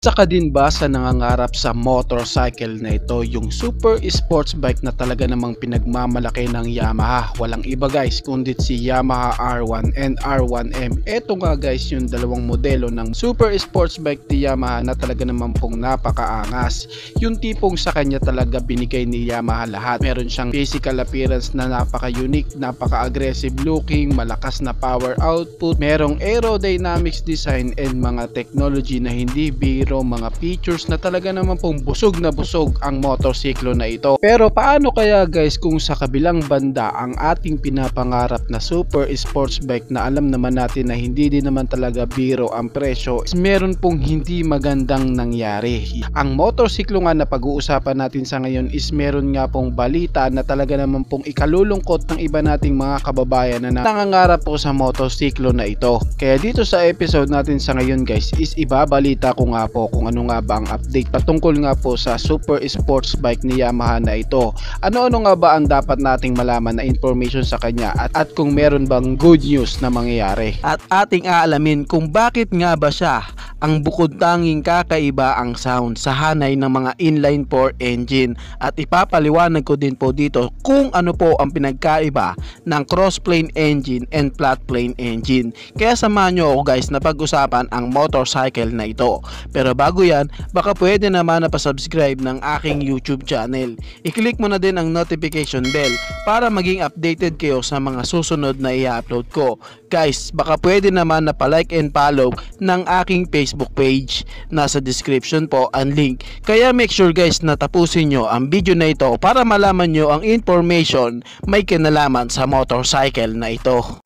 Saka din ba sa nangangarap sa motorcycle na ito, yung super sports bike na talaga namang pinagmamalaki ng Yamaha? Walang iba guys kundi si Yamaha R1 and R1M. Ito nga guys yung dalawang modelo ng super sports bike ni Yamaha na talaga naman pong napakaangas. Yung tipong sa kanya talaga binigay ni Yamaha lahat. Meron siyang physical appearance na napaka-unique, napaka-aggressive looking, malakas na power output, merong aerodynamics design and mga technology na hindi biro, mga features na talaga naman pong busog na busog ang motorsiklo na ito. Pero paano kaya guys kung sa kabilang banda ang ating pinapangarap na super sports bike na alam naman natin na hindi din naman talaga biro ang presyo, meron pong hindi magandang nangyari. Ang motorsiklo nga na pag-uusapan natin sa ngayon is meron nga pong balita na talaga naman pong ikalulungkot ng iba nating mga kababayan na nangangarap po sa motorsiklo na ito. Kaya dito sa episode natin sa ngayon guys is ibabalita ko nga po kung ano nga ba ang update patungkol nga po sa super sports bike ni Yamaha na ito. Ano-ano nga ba ang dapat nating malaman na information sa kanya at kung meron bang good news na mangyayari. At ating aalamin kung bakit nga ba siya ang bukod tanging kakaiba ang sound sa hanay ng mga inline 4 engine, at ipapaliwanag ko din po dito kung ano po ang pinagkaiba ng cross plane engine and flat plane engine. Kaya samahan nyo ako guys na pag-usapan ang motorcycle na ito. Pero bago yan, baka pwede naman na pa-subscribe ng aking YouTube channel. I-click mo na din ang notification bell para maging updated kayo sa mga susunod na i-upload ko. Guys, baka pwede naman na pa-like and follow ng aking Facebook page. Nasa description po ang link. Kaya make sure guys na tapusin nyo ang video na ito para malaman nyo ang information may kinalaman sa motorcycle na ito.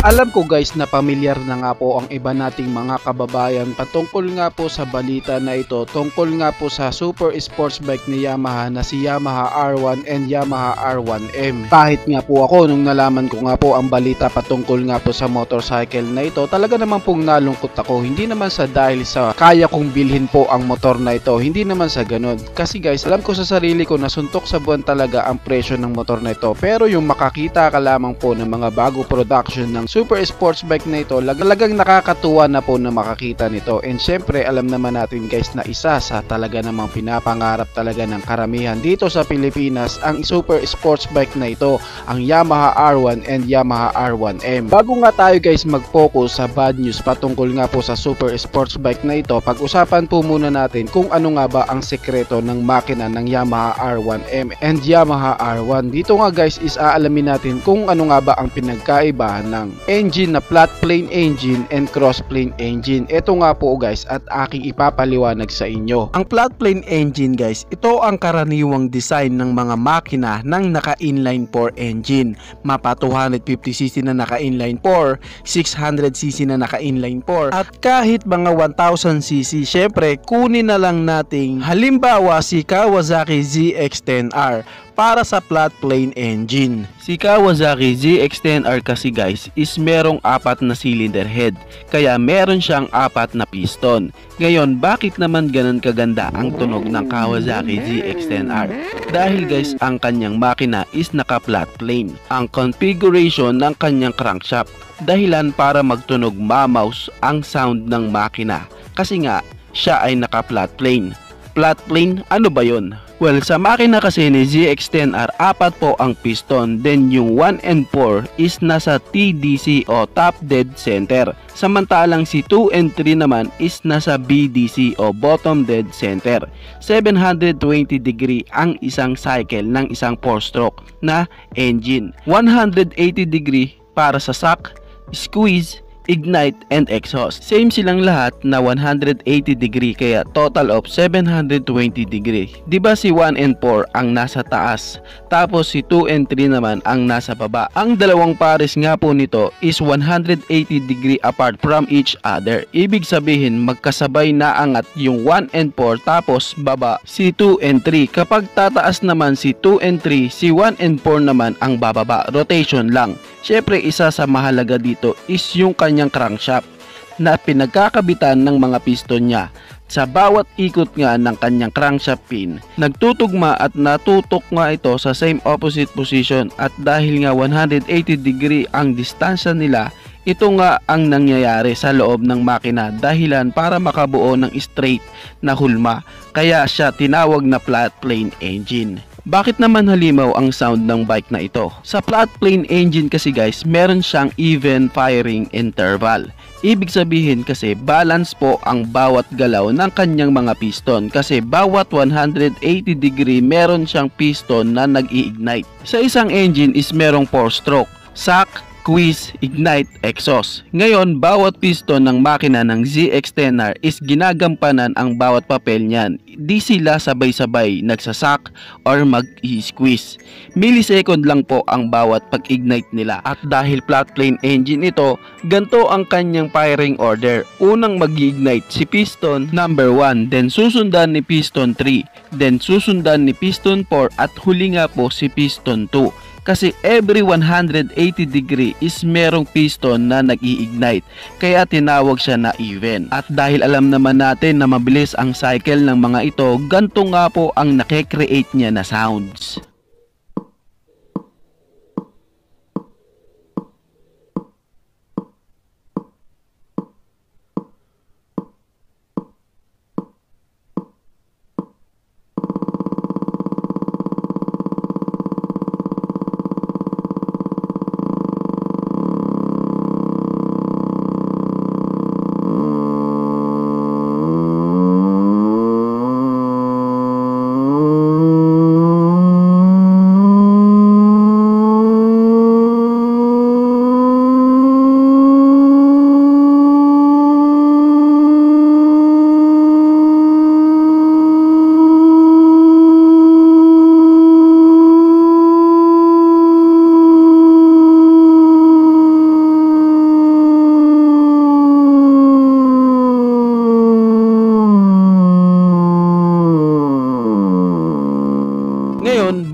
Alam ko guys na pamilyar na nga po ang iba nating mga kababayan patungkol nga po sa balita na ito, tungkol nga po sa super sports bike ni Yamaha na si Yamaha R1 and Yamaha R1M. Kahit nga po ako nung nalaman ko nga po ang balita patungkol nga po sa motorcycle na ito, talaga naman pong nalungkot ako. Hindi naman sa dahil sa kaya kong bilhin po ang motor na ito, hindi naman sa ganun. Kasi guys, alam ko sa sarili ko na suntok sa buwan talaga ang presyo ng motor na ito. Pero yung makakita ka lamang po ng mga bago production ng super sports bike na ito, talagang nakakatuwa na po na makakita nito. And syempre alam naman natin guys na isa sa talaga namang pinapangarap talaga ng karamihan dito sa Pilipinas ang super sports bike na ito, ang Yamaha R1 and Yamaha R1M. Bago nga tayo guys mag-focus sa bad news patungkol nga po sa super sports bike na ito, pag-usapan po muna natin kung ano nga ba ang sekreto ng makina ng Yamaha R1M and Yamaha R1. Dito nga guys is aalamin natin kung ano nga ba ang pinagkaiba ng engine na flat plane engine and cross plane engine. Ito nga po guys at aking ipapaliwanag sa inyo. Ang flat plane engine guys, ito ang karaniwang design ng mga makina ng naka-inline 4 engine. Mapa 250cc na naka-inline 4, 600cc na naka-inline 4, at kahit mga 1000cc, syempre kunin na lang nating halimbawa si Kawasaki ZX-10R para sa flat plane engine. Si Kawasaki ZX-10R kasi guys is merong 4 na cylinder head, kaya meron siyang 4 na piston. Ngayon, bakit naman ganun kaganda ang tunog ng Kawasaki ZX-10R? Dahil guys, ang kanyang makina is naka flat plane. Ang configuration ng kanyang crankshaft, dahilan para magtunog mamaus ang sound ng makina, kasi nga siya ay naka flat plane. Flat plane, ano ba yun? Well, sa makina kasi ni ZX-10R, 4 po ang piston, then yung 1 and 4 is nasa TDC o top dead center. Samantalang si 2 and 3 naman is nasa BDC o bottom dead center. 720 degree ang isang cycle ng isang 4-stroke na engine. 180 degree para sa suck, squeeze, ignite, and exhaust. Same silang lahat na 180 degree kaya total of 720 degree. Diba si 1 and 4 ang nasa taas, tapos si 2 and 3 naman ang nasa baba. Ang dalawang pares nga po nito is 180 degree apart from each other. Ibig sabihin magkasabay na angat yung 1 and 4 tapos baba si 2 and 3. Kapag tataas naman si 2 and 3, si 1 and 4 naman ang bababa. Rotation lang. Syempre isa sa mahalaga dito is yung kanyang crankshaft na pinagkakabitan ng mga piston niya. Sa bawat ikot nga ng kanyang crankshaft pin, nagtutugma at natutok nga ito sa same opposite position, at dahil nga 180 degree ang distansya nila, ito nga ang nangyayari sa loob ng makina, dahilan para makabuo ng straight na hulma, kaya siya tinawag na flat plane engine. Bakit naman halimaw ang sound ng bike na ito? Sa flat plane engine kasi guys, meron siyang even firing interval. Ibig sabihin kasi balance po ang bawat galaw ng kanyang mga piston, kasi bawat 180 degree meron siyang piston na nag-i-ignite. Sa isang engine is merong 4 stroke, shock, squeeze, ignite, exhaust. Ngayon, bawat piston ng makina ng ZX-10R is ginagampanan ang bawat papel niyan. Di sila sabay-sabay nagsasak or mag-i-squeeze. Millisecond lang po ang bawat pag-ignite nila. At dahil flat plane engine ito, ganito ang kanyang firing order. Unang mag-ignite si piston number 1, then susundan ni piston 3, then susundan ni piston 4, at huli nga po si piston 2. Kasi every 180 degree is merong piston na nag-i-ignite, kaya tinawag siya na even. At dahil alam naman natin na mabilis ang cycle ng mga ito, ganito nga po ang nakikreate niya na sounds.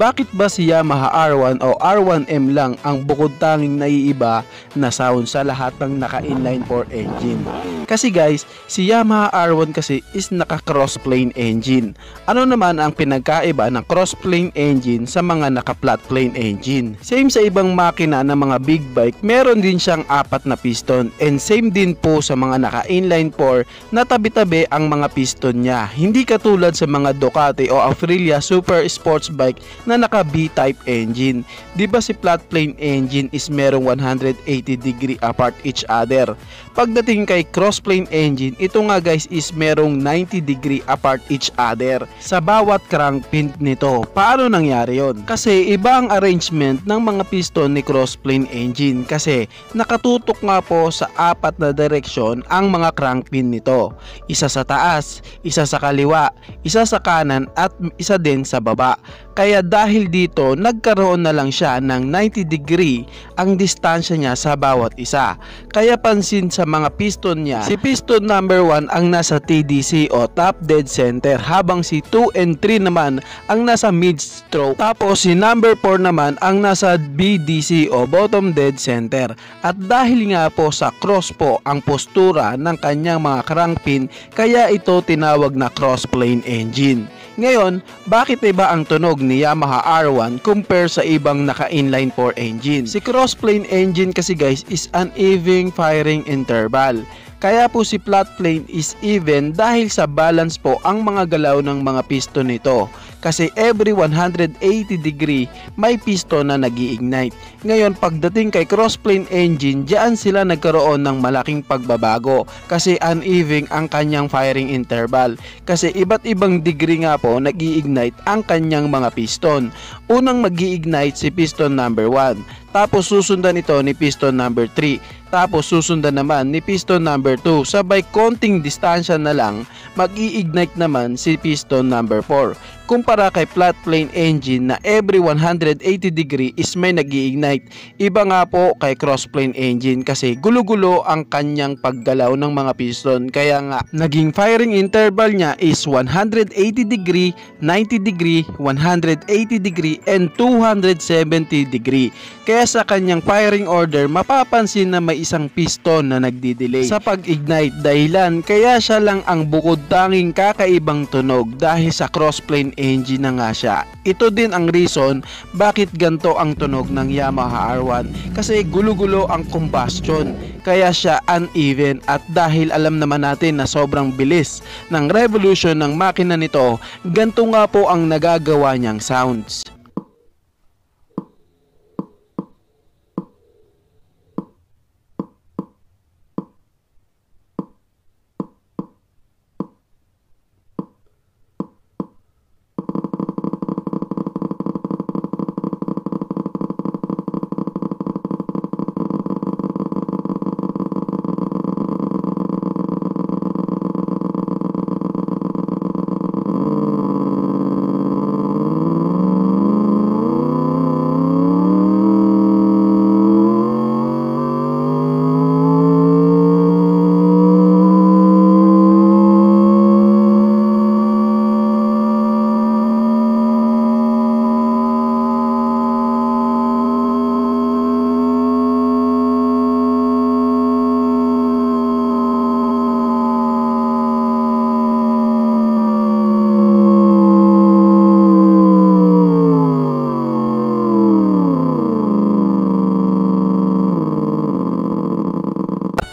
Bakit ba si Yamaha R1 o R1M lang ang bukod tanging naiiba na sound sa lahat ng naka-inline 4 engine? Kasi guys, si Yamaha R1 kasi is naka-cross plane engine. Ano naman ang pinagkaiba ng cross plane engine sa mga naka-flat plane engine? Same sa ibang makina ng mga big bike, meron din siyang 4 na piston, and same din po sa mga naka-inline 4 na tabi-tabi ang mga piston niya. Hindi katulad sa mga Ducati o Aprilia super sports bike na naka B-type engine. Diba si flat plane engine is merong 180 degree apart each other. Pagdating kay cross plane engine, ito nga guys is merong 90 degree apart each other sa bawat crank pin nito. Paano nangyari yon? Kasi iba ang arrangement ng mga piston ni cross plane engine, kasi nakatutok nga po sa 4 na direksyon ang mga crank pin nito. Isa sa taas, isa sa kaliwa, isa sa kanan, at isa din sa baba. Kaya dahil dito, nagkaroon na lang siya ng 90 degree ang distansya niya sa bawat isa. Kaya pansin sa mga piston niya, si piston number 1 ang nasa TDC o top dead center, habang si 2 and 3 naman ang nasa mid stroke. Tapos si number 4 naman ang nasa BDC o bottom dead center. At dahil nga po sa cross po ang postura ng kanyang mga crank pin, kaya ito tinawag na cross plane engine. Ngayon, bakit iba ang tunog ni Yamaha R1 compare sa ibang naka-inline 4 engine? Si cross plane engine kasi guys is an even firing interval. Kaya po si flat plane is even dahil sa balance po ang mga galaw ng mga piston nito. Kasi every 180 degree may piston na nag-i-ignite. Ngayon pagdating kay cross plane engine, diyan sila nagkaroon ng malaking pagbabago kasi uneven ang kanyang firing interval. Kasi iba't ibang degree nga po nag-i-ignite ang kanyang mga piston. Unang mag-i-ignite si piston number 1. tapos susundan ito ni piston number 3, tapos susundan naman ni piston number 2. Sabay konting distansya na lang, mag-i-ignite naman si piston number 4. Kumpara kay flat plane engine na every 180 degree is may nag-i-ignite. Iba nga po kay cross plane engine kasi gulo-gulo ang kanyang paggalaw ng mga piston. Kaya nga naging firing interval niya is 180 degree, 90 degree, 180 degree, and 270 degree. Kaya sa kanyang firing order, mapapansin na may isang piston na nagdi-delay sa pag-ignite, dahilan kaya siya lang ang bukod tanging kakaibang tunog dahil sa cross plane engine na nga siya. Ito din ang reason bakit ganto ang tunog ng Yamaha R1, kasi gulo-gulo ang combustion, kaya siya uneven. At dahil alam naman natin na sobrang bilis ng revolution ng makina nito, ganto nga po ang nagagawa niyang sounds.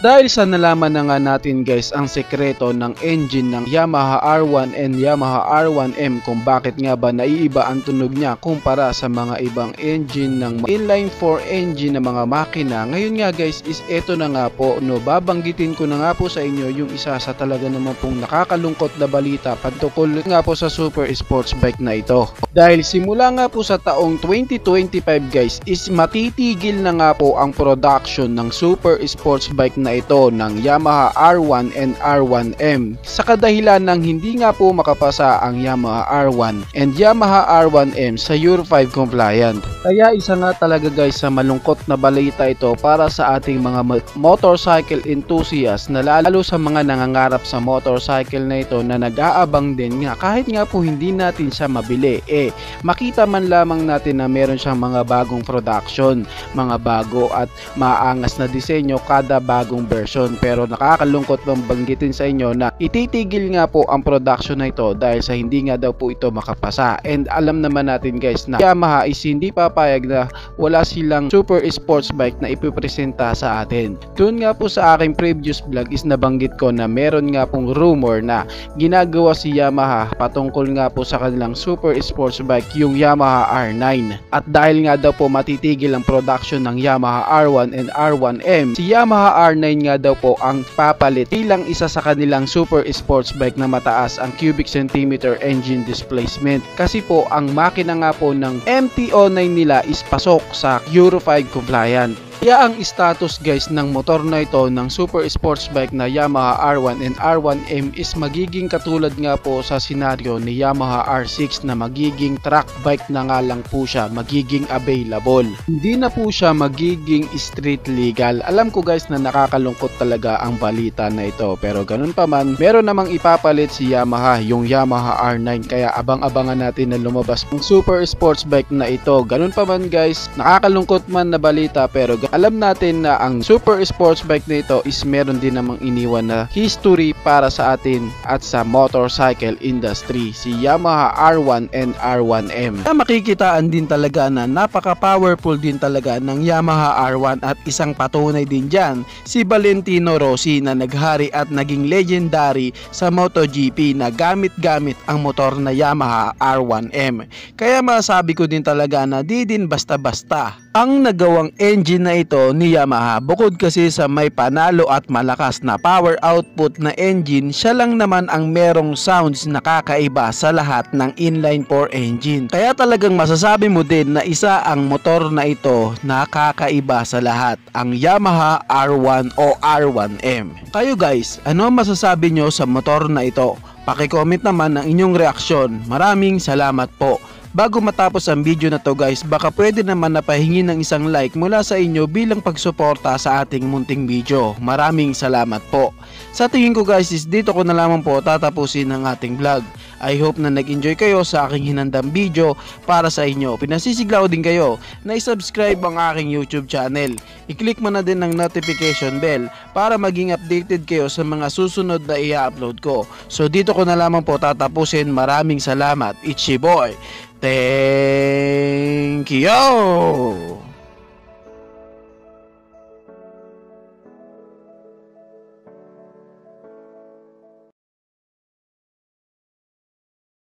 Dahil sa nalaman na nga natin guys ang sekreto ng engine ng Yamaha R1 and Yamaha R1M, kung bakit nga ba naiiba ang tunog niya kumpara sa mga ibang engine ng inline 4 engine na mga makina. Ngayon nga guys is eto na nga po, no, babanggitin ko na nga po sa inyo yung isa sa talaga naman pong nakakalungkot na balita patungkol nga po sa super sports bike na ito. Dahil simula nga po sa taong 2025 guys is matitigil na nga po ang production ng super sports bike na ito ng Yamaha R1 and R1M sa kadahilan ng hindi nga po makapasa ang Yamaha R1 and Yamaha R1M sa Euro 5 compliant. Kaya isa nga talaga guys sa malungkot na balita ito para sa ating mga motorcycle enthusiasts, na lalo sa mga nangangarap sa motorcycle na ito na nag-aabang din nga kahit nga po hindi natin siya mabili, makita man lamang natin na meron siyang mga bagong production, mga bago at maangas na disenyo kada bagong version. Pero nakakalungkot bang banggitin sa inyo na ititigil nga po ang production na ito dahil sa hindi nga daw po ito makapasa. And alam naman natin guys na Yamaha is hindi papayag na wala silang super sports bike na ipipresenta sa atin. Doon nga po sa aking previous vlog is nabanggit ko na meron nga pong rumor na ginagawa si Yamaha patungkol nga po sa kanilang super sports bike, yung Yamaha R9. At dahil nga daw po matitigil ang production ng Yamaha R1 and R1M, si Yamaha R9 nga daw po ang papalit bilang isa sa kanilang super sports bike na mataas ang cubic centimeter engine displacement. Kasi po ang makina nga po ng MT-09 nila is pasok sa Euro 5 compliant. Kaya ang status guys ng motor na ito ng super sports bike na Yamaha R1 and R1M is magiging katulad nga po sa senaryo ni Yamaha R6 na magiging track bike na nga lang po siya, magiging available. Hindi na po siya magiging street legal. Alam ko guys na nakakalungkot talaga ang balita na ito, pero ganun pa man, meron namang ipapalit si Yamaha, yung Yamaha R9, kaya abang-abangan natin na lumabas ang super sports bike na ito. Ganun pa man guys, nakakalungkot man na balita, pero alam natin na ang super sports bike na ito is meron din namang iniwan na history para sa atin at sa motorcycle industry, si Yamaha R1 and R1M. Makikitaan din talaga na napaka-powerful din talaga ng Yamaha R1, at isang patunay din dyan si Valentino Rossi na naghari at naging legendary sa MotoGP na gamit-gamit ang motor na Yamaha R1M. Kaya masabi ko din talaga na di din basta-basta ang nagawang engine na ito ni Yamaha. Bukod kasi sa may panalo at malakas na power output na engine, siya lang naman ang merong sounds na kakaiba sa lahat ng inline 4 engine. Kaya talagang masasabi mo din na isa ang motor na ito na kakaiba sa lahat, ang Yamaha R1 o R1M. Kayo guys, ano ang masasabi nyo sa motor na ito? Paki-comment naman ang inyong reaksyon. Maraming salamat po. Bago matapos ang video na to guys, baka pwede naman napahingi ng isang like mula sa inyo bilang pagsuporta sa ating munting video. Maraming salamat po. Sa tingin ko guys is dito ko na lamang po tatapusin ang ating vlog. I hope na nag-enjoy kayo sa aking hinandang video para sa inyo. Pinasisigla ko din kayo na i-subscribe ang aking YouTube channel. I-click mo na din ang notification bell para maging updated kayo sa mga susunod na i-upload ko. So dito ko na lamang po tatapusin. Maraming salamat. It's your boy. Thank you!